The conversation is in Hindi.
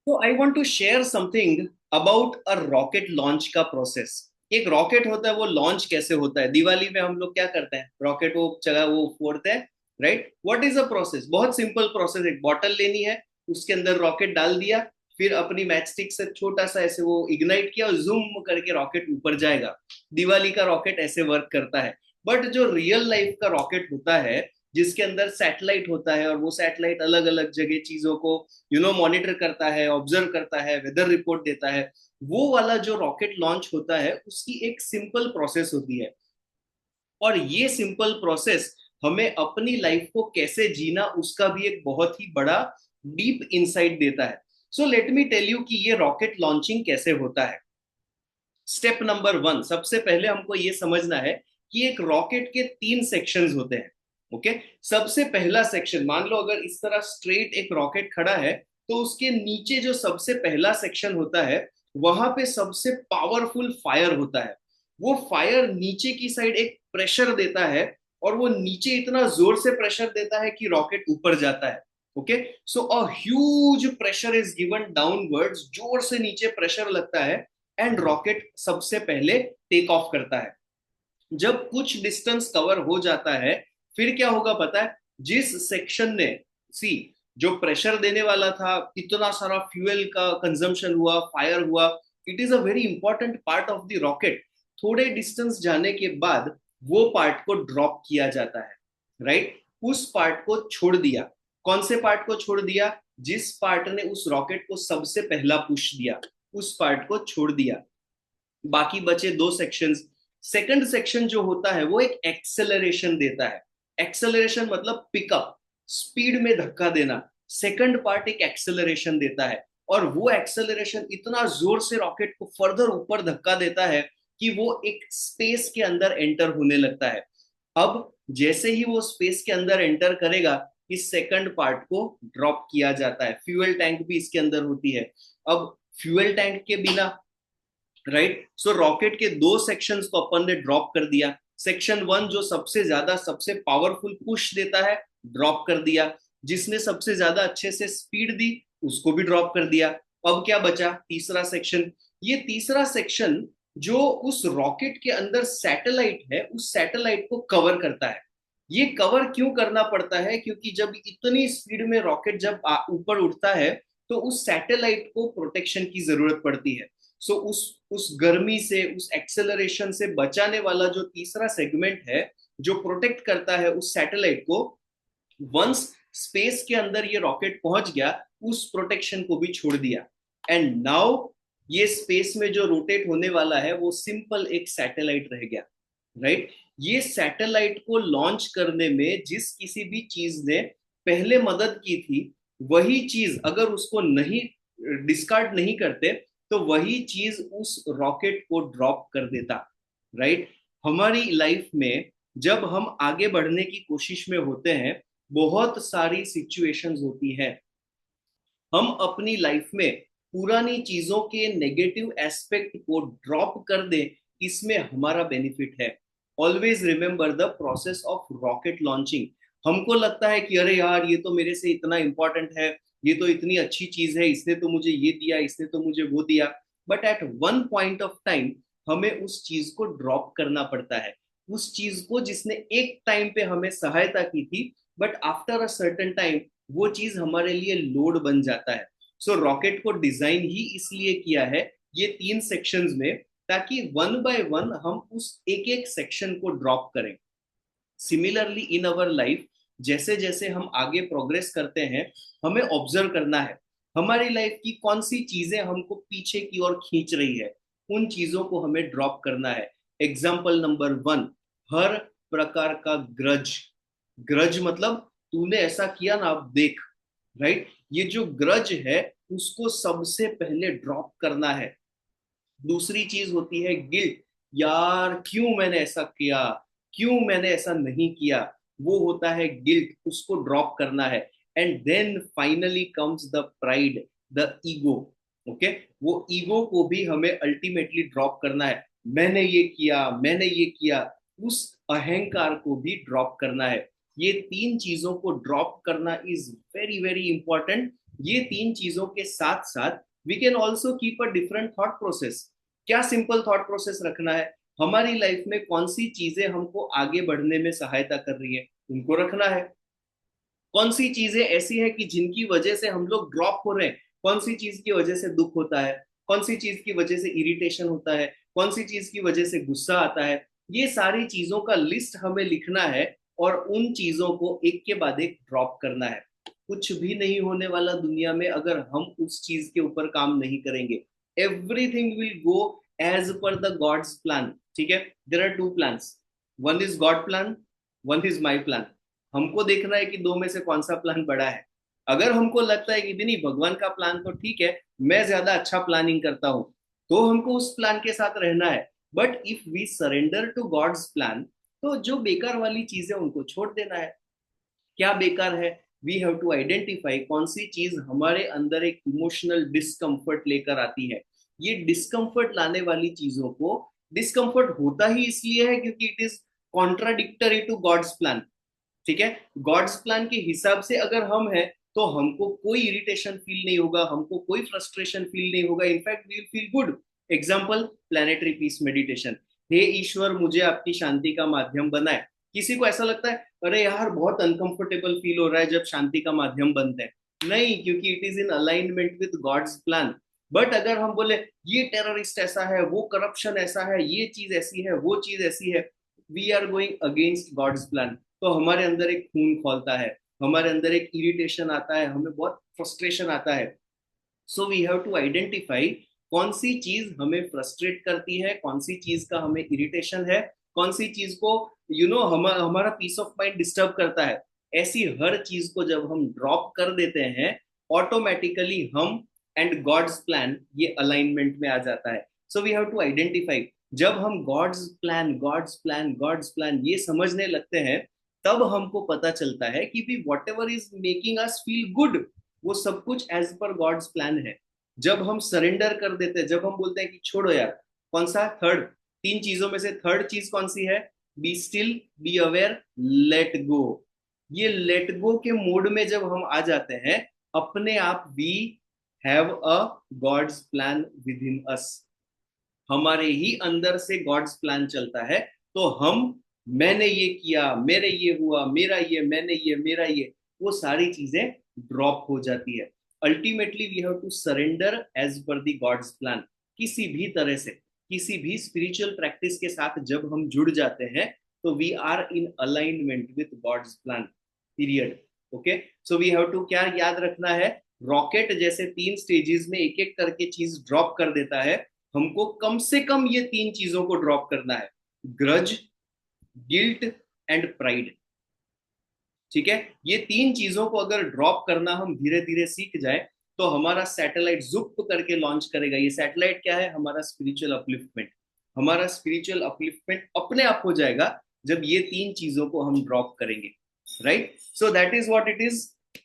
तो I want to share something about a rocket launch का प्रोसेस। एक रॉकेट होता है, वो लॉन्च कैसे होता है? दिवाली में हम लोग क्या करते हैं, रॉकेट वो चला वो फोड़ते हैं, right? What is a process? बहुत सिंपल प्रोसेस। एक बॉटल लेनी है, उसके अंदर रॉकेट डाल दिया, फिर अपनी मैच स्टिक से छोटा सा ऐसे वो इग्नाइट किया और जूम करके रॉकेट ऊपर जाएगा। दिवाली का रॉकेट ऐसे वर्क करता है। बट जो रियल लाइफ का रॉकेट होता है, जिसके अंदर सैटेलाइट होता है, और वो सैटेलाइट अलग अलग जगह चीजों को मॉनिटर करता है, ऑब्जर्व करता है, वेदर रिपोर्ट देता है, वो वाला जो रॉकेट लॉन्च होता है उसकी एक सिंपल प्रोसेस होती है। और ये सिंपल प्रोसेस हमें अपनी लाइफ को कैसे जीना उसका भी एक बहुत ही बड़ा डीप इंसाइट देता है। So let me tell you कि ये रॉकेट लॉन्चिंग कैसे होता है। स्टेप नंबर वन, सबसे पहले हमको ये समझना है कि एक रॉकेट के तीन सेक्शंस होते हैं। ओके, सबसे पहला सेक्शन, मान लो अगर इस तरह स्ट्रेट एक रॉकेट खड़ा है, तो उसके नीचे जो सबसे पहला सेक्शन होता है, वहां पे सबसे पावरफुल फायर होता है। वो फायर नीचे की साइड एक प्रेशर देता है, और वो नीचे इतना जोर से प्रेशर देता है कि रॉकेट ऊपर जाता है। Okay, so a huge pressure is given downwards, जोर से नीचे प्रेशर लगता है, एंड रॉकेट सबसे पहले टेक ऑफ करता है। जब कुछ डिस्टेंस कवर हो जाता है, फिर क्या होगा पता है? जिस सेक्शन ने, सी, जो प्रेशर देने वाला था, इतना सारा फ्यूल का कंजम्पशन हुआ, फायर हुआ, it is a very important part of the rocket. थोड़े डिस्टेंस जाने के बाद वो पार्ट को ड्रॉप किया जाता है, राइट? उस पार्ट को छोड़ दिया। कौन से पार्ट को छोड़ दिया? जिस पार्ट ने उस रॉकेट को सबसे पहला पुश दिया, उस पार्ट को छोड़ दिया। बाकी बचे दो सेक्शंस। सेकंड सेक्शन जो होता है वो एक एक्सेलरेशन देता है। एक्सेलरेशन मतलब पिकअप, स्पीड में धक्का देना। सेकंड पार्ट एक एक्सेलरेशन देता है, और वो एक्सेलरेशन इतना जोर से रॉकेट को फर्दर ऊपर धक्का देता है कि वो एक स्पेस के अंदर एंटर होने लगता है। अब जैसे ही वो स्पेस के अंदर एंटर करेगा, इस सेकंड पार्ट को ड्रॉप किया जाता है। फ्यूल टैंक भी इसके अंदर होती है। अब फ्यूल टैंक के बिना, राइट, सो रॉकेट के दो सेक्शंस को अपन ने ड्रॉप कर दिया। सेक्शन वन जो सबसे ज्यादा सबसे पावरफुल पुश देता है, ड्रॉप कर दिया। जिसने सबसे ज्यादा अच्छे से स्पीड दी, उसको भी ड्रॉप कर दिया। अब क्या बचा? तीसरा सेक्शन। ये तीसरा सेक्शन जो उस रॉकेट के अंदर सैटेलाइट है, उस सैटेलाइट को कवर करता है। ये कवर क्यों करना पड़ता है? क्योंकि जब इतनी स्पीड में रॉकेट जब ऊपर उठता है, तो उस सैटेलाइट को प्रोटेक्शन की जरूरत पड़ती है। सो उस गर्मी से, उस एक्सेलरेशन से बचाने वाला जो तीसरा सेगमेंट है, जो प्रोटेक्ट करता है उस सैटेलाइट को, वंस स्पेस के अंदर ये रॉकेट पहुंच गया, उस प्रोटेक्शन को भी छोड़ दिया। एंड नाउ ये स्पेस में जो रोटेट होने वाला है वो सिंपल एक सैटेलाइट रह गया, राइट? ये सैटेलाइट को लॉन्च करने में जिस किसी भी चीज ने पहले मदद की थी, वही चीज अगर उसको नहीं डिस्कार्ड नहीं करते, तो वही चीज उस रॉकेट को ड्रॉप कर देता, राइट? हमारी लाइफ में जब हम आगे बढ़ने की कोशिश में होते हैं, बहुत सारी सिचुएशंस होती हैं। हम अपनी लाइफ में पुरानी चीजों के नेगेटिव एस्पेक्ट को ड्रॉप कर दें, इसमें हमारा बेनिफिट है। Always remember the process of rocket launching. हमको लगता है कि अरे यार, ये तो मेरे से इतना इंपॉर्टेंट है, ये तो इतनी अच्छी चीज है, इसने तो मुझे ये दिया, इसने तो मुझे वो दिया। But at one point of time हमें उस चीज को ड्रॉप करना पड़ता है। उस चीज को जिसने एक टाइम पे हमें सहायता की थी, but after a certain time वो चीज हमारे लिए लोड बन जाता है। सो रॉकेट को डिजाइन ही इसलिए किया है, ये तीन सेक्शंस में, ताकि वन बाय वन हम उस एक एक सेक्शन को ड्रॉप करें। सिमिलरली इन अवर लाइफ, जैसे जैसे हम आगे प्रोग्रेस करते हैं, हमें ऑब्जर्व करना है हमारी लाइफ की कौन सी चीजें हमको पीछे की ओर खींच रही है। उन चीजों को हमें ड्रॉप करना है। एग्जाम्पल नंबर वन, हर प्रकार का ग्रज। ग्रज मतलब तूने ऐसा किया ना, अब देख, राइट? ये जो ग्रज है, उसको सबसे पहले ड्रॉप करना है। दूसरी चीज होती है गिल्ट। यार, क्यों मैंने ऐसा किया, क्यों मैंने ऐसा नहीं किया? वो होता है गिल्ट, उसको ड्रॉप करना है। And then finally comes the pride, the ego. Okay, वो ईगो को भी हमें अल्टीमेटली ड्रॉप करना है। मैंने ये किया, मैंने ये किया, उस अहंकार को भी ड्रॉप करना है। ये तीन चीजों को ड्रॉप करना इज वेरी वेरी इंपॉर्टेंट। ये तीन चीजों के साथ साथ we can also keep a different thought process. क्या सिंपल थॉट प्रोसेस रखना है? हमारी लाइफ में कौन सी चीजें हमको आगे बढ़ने में सहायता कर रही है, उनको रखना है। कौन सी चीजें ऐसी है कि जिनकी वजह से हम लोग ड्रॉप हो रहे हैं, कौन सी चीज की वजह से दुख होता है, कौन सी चीज की वजह से इरिटेशन होता है, कौन सी चीज की वजह से गुस्सा आता है, ये सारी चीजों का लिस्ट हमें लिखना है और उन चीजों को एक के बाद एक ड्रॉप करना है। कुछ भी नहीं होने वाला दुनिया में अगर हम उस चीज के ऊपर काम नहीं करेंगे। Everything will go as per the God's plan. ठीक है, there are two plans, one is God plan, one is my plan. हमको देखना है कि दो में से कौन सा प्लान बड़ा है। अगर हमको लगता है कि नहीं भगवान का प्लान तो ठीक है, मैं ज्यादा अच्छा प्लानिंग करता हूं, तो हमको उस प्लान के साथ रहना है। But if we surrender to God's plan, तो जो बेकार वाली चीजें उनको छोड़ देना है। क्या बेकार है? वी हैव टू आइडेंटिफाई कौन सी चीज हमारे अंदर एक इमोशनल डिस्कम्फर्ट लेकर आती है। ये डिस्कम्फर्ट लाने वाली चीजों को, डिस्कम्फर्ट होता ही इसलिए है क्योंकि it is contradictory to God's plan. ठीक है, गॉड्स प्लान के हिसाब से अगर हम हैं तो हमको कोई इरिटेशन फील नहीं होगा, हमको कोई फ्रस्ट्रेशन फील नहीं होगा, in fact we will feel good. Example, planetary peace meditation. हे ईश्वर, मुझे आपकी शांति का माध्यम बनाए। किसी को ऐसा लगता है अरे यार बहुत अनकंफर्टेबल फील हो रहा है जब शांति का माध्यम बनते हैं। नहीं, क्योंकि it is in alignment with God's plan. But अगर हम बोले ये टेररिस्ट ऐसा है, वो करप्शन ऐसा है, ये चीज ऐसी है, वो चीज ऐसी है, we are going against God's plan. तो हमारे अंदर एक खून खोलता है, हमारे अंदर एक इरिटेशन आता है, हमें बहुत फ्रस्ट्रेशन आता है। So we have to identify कौन सी चीज हमें फ्रस्ट्रेट करती है, कौन सी चीज का हमें इरिटेशन है, कौन सी चीज को हमारा पीस ऑफ माइंड डिस्टर्ब करता है। ऐसी हर चीज को जब हम ड्रॉप कर देते हैं, ऑटोमेटिकली हम एंड गॉड्स प्लान ये अलाइनमेंट में आ जाता है। So we have to identify. जब हम God's plan God's plan God's plan ये समझने लगते हैं, तब हमको पता चलता है कि भी what ever is making us feel good, वो सब कुछ एज पर गॉड्स प्लान है। जब हम सरेंडर कर देते हैं, जब हम बोलते हैं कि छोड़ो यार, कौन सा थर्ड, तीन चीजों में से थर्ड चीज कौन सी है? Be still, be aware, let go. ये लेट गो के मोड में जब हम आ जाते हैं, अपने आप we have a God's plan within us. हमारे ही अंदर से गॉड्स प्लान चलता है। तो हम, मैंने ये किया, मेरे ये हुआ, मेरा ये, मैंने ये, मेरा ये, वो सारी चीजें ड्रॉप हो जाती है। Ultimately we have to surrender as per the God's plan. किसी भी तरह से, किसी भी स्पिरिचुअल प्रैक्टिस के साथ जब हम जुड़ जाते हैं, तो we are in alignment with God's plan, period. Okay, so we have to क्या याद रखना है? रॉकेट जैसे तीन स्टेजेस में एक एक करके चीज ड्रॉप कर देता है, हमको कम से कम ये तीन चीजों को ड्रॉप करना है। Grudge, guilt and pride. ठीक है, ये तीन चीजों को अगर ड्रॉप करना हम धीरे धीरे सीख जाए, तो हमारा सैटेलाइट जुप करके लॉन्च करेगा। ये सैटेलाइट क्या है? हमारा स्पिरिचुअल अपलिफ्टमेंट। हमारा स्पिरिचुअल अपलिफ्टमेंट अपने आप हो जाएगा जब ये तीन चीजों को हम ड्रॉप करेंगे। Right, so that is what it is.